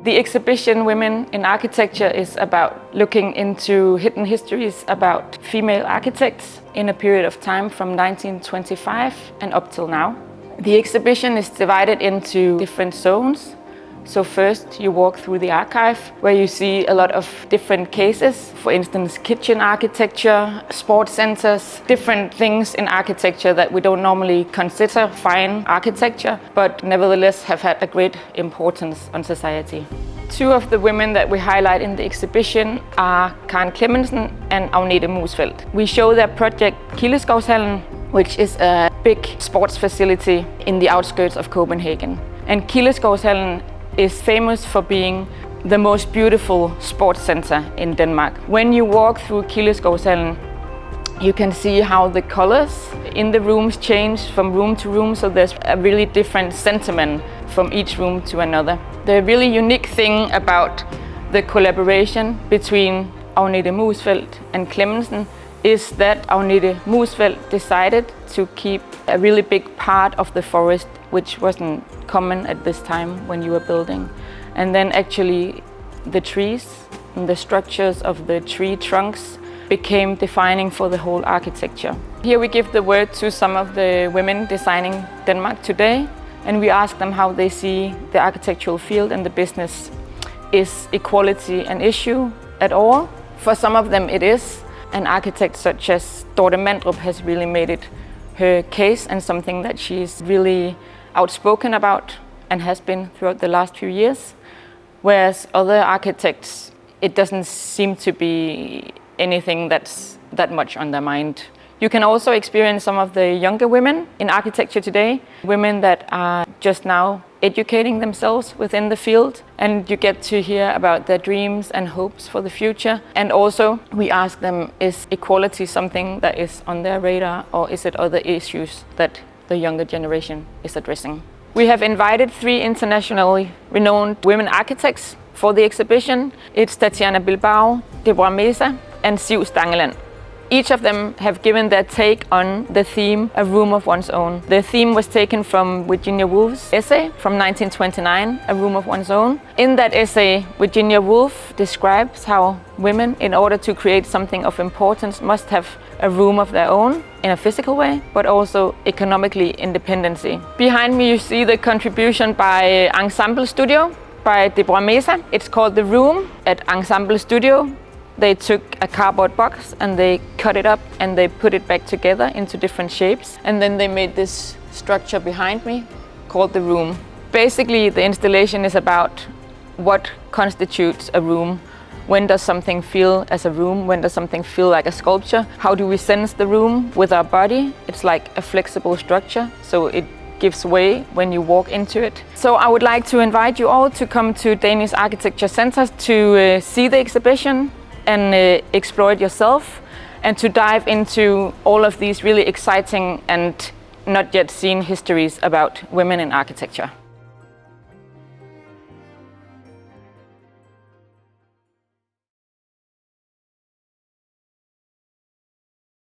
The exhibition Women in Architecture is about looking into hidden histories about female architects in a period of time from 1925 and up till now. The exhibition is divided into different zones. So first you walk through the archive where you see a lot of different cases. For instance, kitchen architecture, sports centers, different things in architecture that we don't normally consider fine architecture, but nevertheless have had a great importance on society. Two of the women that we highlight in the exhibition are Karen Clemmensen and Agnete Musfeldt. We show their project Kildeskovshallen, which is a big sports facility in the outskirts of Copenhagen. And Kildeskovshallen is famous for being the most beautiful sports center in Denmark. When you walk through Kildeskovshallen, you can see how the colors in the rooms change from room to room, so there's a really different sentiment from each room to another. The really unique thing about the collaboration between Agnete Musfeldt and Clemmensen is that Agnete Musfeldt decided to keep a really big part of the forest, which wasn't common at this time when you were building. And then actually the trees and the structures of the tree trunks became defining for the whole architecture. Here we give the word to some of the women designing Denmark today, and we ask them how they see the architectural field and the business. Is equality an issue at all? For some of them it is. An architect such as Dorte Mandrup has really made it her case and something that she's really outspoken about and has been throughout the last few years. Whereas other architects, it doesn't seem to be anything that's that much on their mind. You can also experience some of the younger women in architecture today, women that are just now educating themselves within the field, and you get to hear about their dreams and hopes for the future. And also we ask them, is equality something that is on their radar, or is it other issues that the younger generation is addressing? We have invited 3 internationally renowned women architects for the exhibition. It's Tatiana Bilbao, Deborah Mesa and Siv Stangeland. Each of them have given their take on the theme, A Room of One's Own. The theme was taken from Virginia Woolf's essay from 1929, A Room of One's Own. In that essay, Virginia Woolf describes how women, in order to create something of importance, must have a room of their own in a physical way, but also economically independency. Behind me you see the contribution by Ensemble Studio, by Deborah Mesa. It's called The Room at Ensemble Studio. They took a cardboard box and they cut it up and they put it back together into different shapes. And then they made this structure behind me called The Room. Basically, the installation is about what constitutes a room. When does something feel as a room? When does something feel like a sculpture? How do we sense the room with our body? It's like a flexible structure, so it gives way when you walk into it. So I would like to invite you all to come to Danish Architecture Center to see the exhibition and explore it yourself, and to dive into all of these really exciting and not yet seen histories about women in architecture.